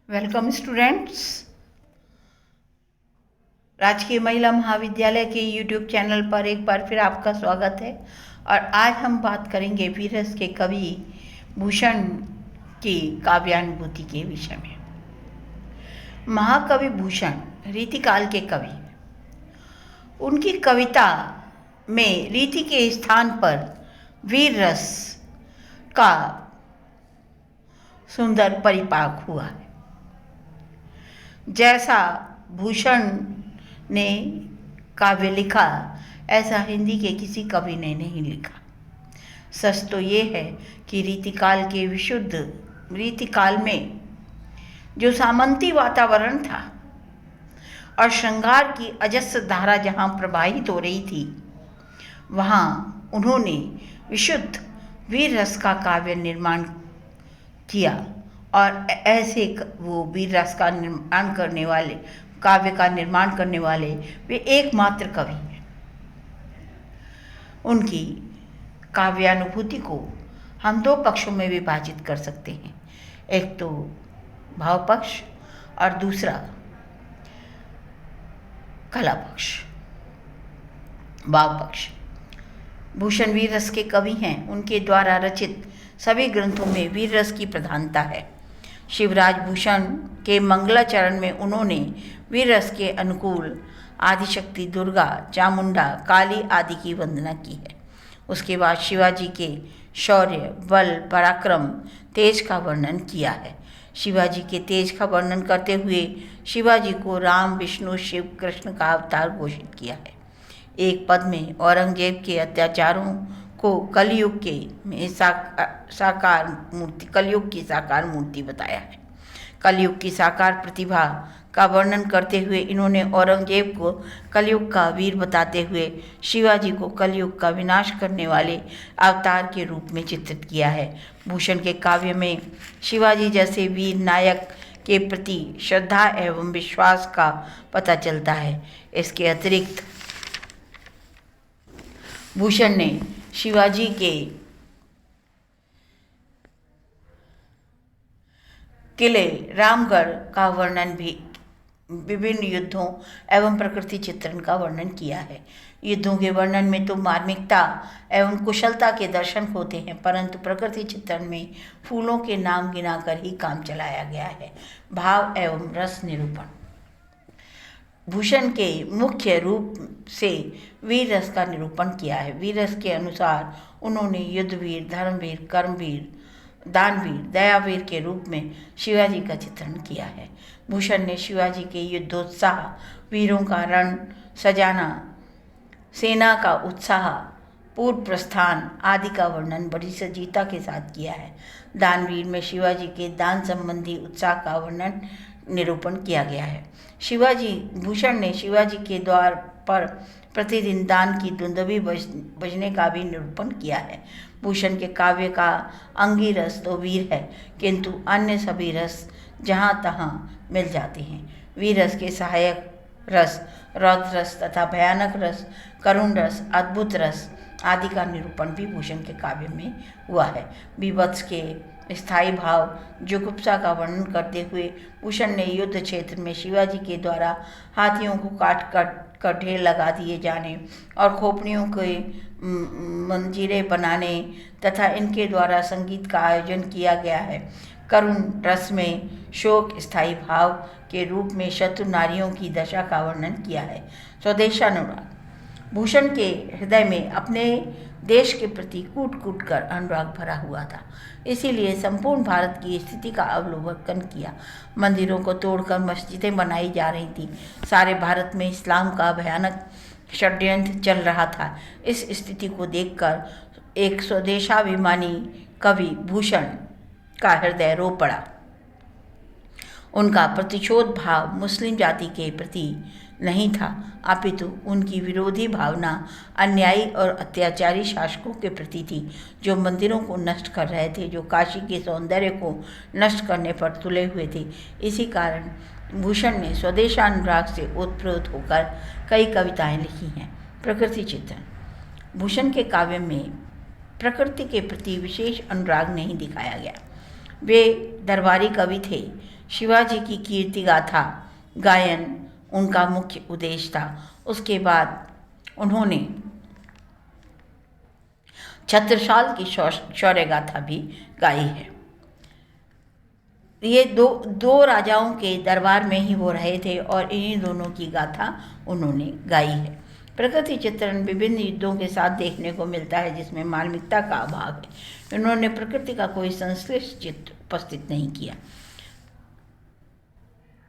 Welcome students. राजकीय महिला महाविद्यालय के यूट्यूब चैनल पर एक बार फिर आपका स्वागत है। और आज हम बात करेंगे वीररस के कवि भूषण की काव्यानुभूति के विषय में। महाकवि भूषण रीतिकाल के कवि। उनकी कविता में रीति के स्थान पर वीर रस का सुंदर परिपाक हुआ है। जैसा भूषण ने काव्य लिखा, ऐसा हिंदी के किसी कवि ने नहीं लिखा। सच तो ये है कि रीतिकाल में जो सामंती वातावरण था और श्रृंगार की अजस्र धारा जहाँ प्रवाहित हो रही थी, वहाँ उन्होंने विशुद्ध वीर रस का काव्य निर्माण किया। और ऐसे वो वीर रस का निर्माण करने वाले, काव्य का निर्माण करने वाले वे एकमात्र कवि हैं। उनकी काव्यानुभूति को हम दो पक्षों में विभाजित कर सकते हैं, एक तो भाव पक्ष और दूसरा कला पक्ष। भाव पक्ष। भूषण वीर रस के कवि हैं। उनके द्वारा रचित सभी ग्रंथों में वीर रस की प्रधानता है। शिवराज भूषण के मंगलाचरण में उन्होंने वीर रस के अनुकूल आदिशक्ति दुर्गा, चामुंडा, काली आदि की वंदना की है। उसके बाद शिवाजी के शौर्य, बल, पराक्रम, तेज का वर्णन किया है। शिवाजी के तेज का वर्णन करते हुए शिवाजी को राम, विष्णु, शिव, कृष्ण का अवतार घोषित किया है। एक पद में औरंगजेब के अत्याचारों को कलयुग की साकार मूर्ति बताया है। कलयुग की साकार प्रतिभा का वर्णन करते हुए इन्होंने औरंगजेब को कलयुग का वीर बताते हुए शिवाजी को कलयुग का विनाश करने वाले अवतार के रूप में चित्रित किया है। भूषण के काव्य में शिवाजी जैसे वीर नायक के प्रति श्रद्धा एवं विश्वास का पता चलता है। इसके अतिरिक्त भूषण ने शिवाजी के किले रामगढ़ का वर्णन भी, विभिन्न युद्धों एवं प्रकृति चित्रण का वर्णन किया है। युद्धों के वर्णन में तो मार्मिकता एवं कुशलता के दर्शन होते हैं, परंतु प्रकृति चित्रण में फूलों के नाम गिनाकर ही काम चलाया गया है। भाव एवं रस निरूपण। भूषण के मुख्य रूप से वीर रस का निरूपण किया है। वीर रस के अनुसार उन्होंने युद्धवीर, धर्मवीर, कर्मवीर, दानवीर, दयावीर के रूप में शिवाजी का चित्रण किया है। भूषण ने शिवाजी के युद्धोत्साह, वीरों का रण सजाना, सेना का उत्साह, पूर्व प्रस्थान आदि का वर्णन बड़ी सजीवता के साथ किया है। दानवीर में शिवाजी के दान संबंधी उत्साह का वर्णन निरूपण किया गया है। भूषण ने शिवाजी के द्वार पर प्रतिदिन दान की दुंदुभी बजने का भी निरूपण किया है। भूषण के काव्य का अंगी रस तो वीर है, किंतु अन्य सभी रस जहाँ तहाँ मिल जाते हैं। वीर रस के सहायक रस, रौद्र रस तथा भयानक रस, करुण रस, अद्भुत रस आदि का निरूपण भी भूषण के काव्य में हुआ है। बीभत्स के स्थायी भाव, जुगुप्सा का वर्णन करते हुए भूषण ने युद्ध क्षेत्र में शिवाजी के द्वारा हाथियों को काट ढेर लगा दिए जाने और खोपड़ियों के मंजीरे बनाने तथा इनके द्वारा संगीत का आयोजन किया गया है। करुण रस में शोक स्थायी भाव के रूप में शत्रु नारियों की दशा का वर्णन किया है। स्वदेशानुराग। भूषण के हृदय में अपने देश के प्रति कूट कूट कर अनुराग भरा हुआ था, इसीलिए संपूर्ण भारत की स्थिति का अवलोकन किया। मंदिरों को तोड़कर मस्जिदें बनाई जा रही थी। सारे भारत में इस्लाम का भयानक षड्यंत्र चल रहा था। इस स्थिति को देखकर एक स्वदेशाभिमानी कवि भूषण का हृदय रो पड़ा। उनका प्रतिशोध भाव मुस्लिम जाति के प्रति नहीं था, अपितु उनकी विरोधी भावना अन्यायी और अत्याचारी शासकों के प्रति थी, जो मंदिरों को नष्ट कर रहे थे, जो काशी के सौंदर्य को नष्ट करने पर तुले हुए थे। इसी कारण भूषण ने स्वदेशानुराग से ओतप्रोत होकर कई कविताएं लिखी हैं। प्रकृति चित्रण। भूषण के काव्य में प्रकृति के प्रति विशेष अनुराग नहीं दिखाया गया। वे दरबारी कवि थे। शिवाजी की कीर्ति गाथा गायन उनका मुख्य उद्देश्य था। उसके बाद उन्होंने छत्रसाल की शौर्य गाथा भी गाई है। ये दो राजाओं के दरबार में ही वो रहे थे और इन्हीं दोनों की गाथा उन्होंने गाई है। प्रकृति चित्रण विभिन्न युद्धों के साथ देखने को मिलता है जिसमें मार्मिकता का अभाव है। इन्होंने प्रकृति का कोई संश्लिष्ट चित्र उपस्थित नहीं किया।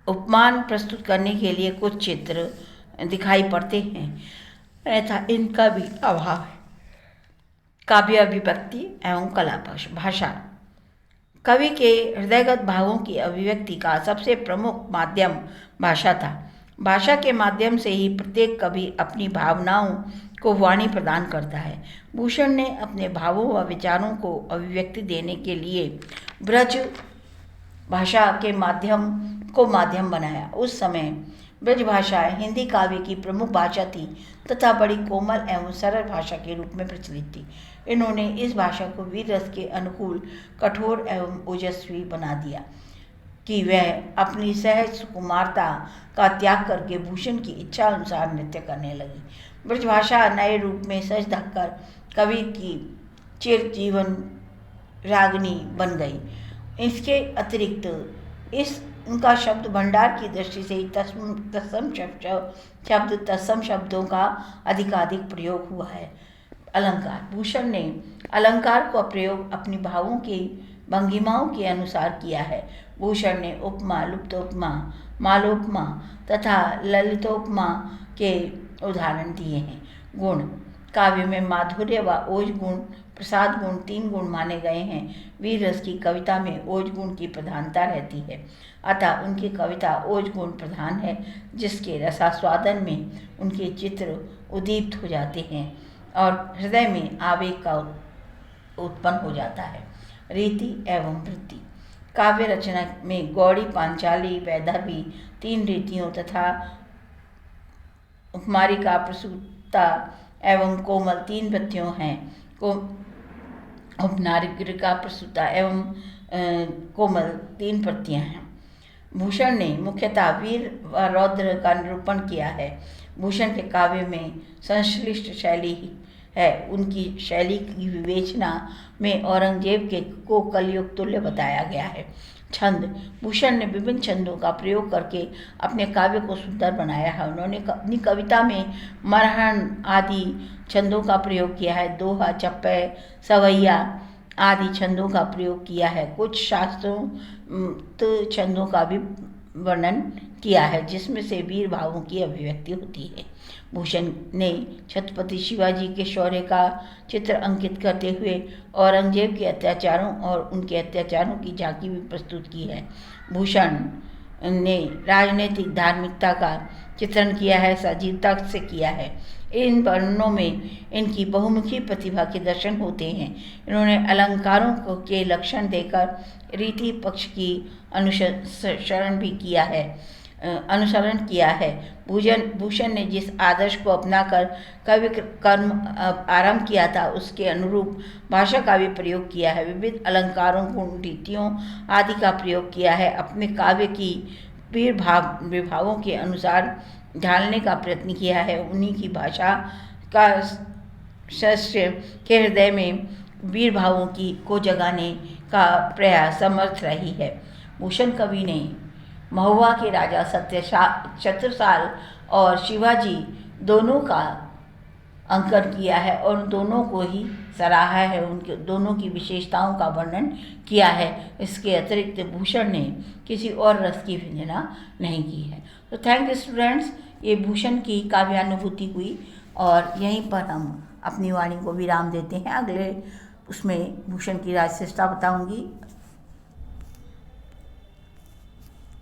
उपमान प्रस्तुत करने के लिए कुछ चित्र दिखाई पड़ते हैं, ऐसा इनका भी अभाव है। काव्य अभिव्यक्ति एवं कला भाषा। कवि के हृदयगत भावों की अभिव्यक्ति का सबसे प्रमुख माध्यम भाषा था। भाषा के माध्यम से ही प्रत्येक कवि अपनी भावनाओं को वाणी प्रदान करता है। भूषण ने अपने भावों व विचारों को अभिव्यक्ति देने के लिए ब्रज भाषा के माध्यम बनाया। उस समय ब्रज भाषा हिंदी काव्य की प्रमुख भाषा थी तथा बड़ी कोमल एवं सरल भाषा के रूप में प्रचलित थी। इन्होंने इस भाषा को वीर रस के अनुकूल, कठोर एवं ओजस्वी बना दिया कि वह अपनी सहज कुमारता का त्याग करके भूषण की इच्छा अनुसार नृत्य करने लगी। ब्रज भाषा नए रूप में सज धककर कवि की चिर जीवन रागनी बन गई। इसके अतिरिक्त उनका शब्द भंडार की दृष्टि से तत्सम शब्दों का अधिकाधिक प्रयोग हुआ है। अलंकार। भूषण ने अलंकार का प्रयोग अपनी भावों की भंगिमाओं के अनुसार किया है। भूषण ने उपमा, लुप्तोपमा, मालोपमा तथा ललितोपमा के उदाहरण दिए हैं। गुण। काव्य में माधुर्य व ओज गुण, प्रसाद गुण 3 गुण माने गए हैं। वीर रस की कविता में ओज गुण की प्रधानता रहती है, अतः उनकी कविता ओज गुण प्रधान है, जिसके रसास्वादन में उनके चित्र उद्दीप्त हो जाते हैं और हृदय में आवेग का उत्पन्न हो जाता है। रीति एवं वृत्ति। काव्य रचना में गौड़ी, पांचाली, वैदर्भी 3 रीतियों तथा कुमारिका, प्रसूता एवं कोमल 3 वृत्तियों हैं। उपनारिका, प्रसूता एवं कोमल 3 वृत्तियां हैं। भूषण ने मुख्यतः वीर व रौद्र का निरूपण किया है। भूषण के काव्य में संश्लिष्ट शैली है। उनकी शैली की विवेचना में औरंगजेब को कलयुग तुल्य बताया गया है। छंद। भूषण ने विभिन्न छंदों का प्रयोग करके अपने काव्य को सुंदर बनाया है। उन्होंने अपनी कविता में मरहन आदि छंदों का प्रयोग किया है। दोहा, चप्पे, सवैया आदि छंदों का प्रयोग किया है। कुछ शास्त्रों छंदों का भी वर्णन किया है जिसमें से वीर भावों की अभिव्यक्ति होती है। भूषण ने छत्रपति शिवाजी के शौर्य का चित्र अंकित करते हुए औरंगजेब के अत्याचारों और उनके अत्याचारों की झांकी भी प्रस्तुत की है। भूषण ने राजनीतिक धार्मिकता का चित्रण किया है, सजीवता से किया है। इन वर्णनों में इनकी बहुमुखी प्रतिभा के दर्शन होते हैं। इन्होंने अलंकारों के लक्षण देकर रीति पक्ष की अनुसरण किया है। भूषण ने जिस आदर्श को अपनाकर कवि कर्म आरंभ किया था उसके अनुरूप भाषा का भी प्रयोग किया है। विविध अलंकारों, गुण, रीतियों आदि का प्रयोग किया है। अपने काव्य की विभावों के अनुसार ढालने का प्रयत्न किया है। उन्हीं की भाषा का शिष्य के हृदय में वीर भावों को जगाने का प्रयास समर्थ रही है। भूषण कवि ने महुआ के राजा छत्रसाल और शिवाजी दोनों का अंकन किया है और दोनों को ही सराहा है, उनके दोनों की विशेषताओं का वर्णन किया है। इसके अतिरिक्त भूषण ने किसी और रस की वंदना नहीं की है। तो थैंक यू स्टूडेंट्स, ये भूषण की काव्यानुभूति हुई और यहीं पर हम अपनी वाणी को विराम देते हैं। अगले उसमें भूषण की राजश्रेष्ठता बताऊंगी।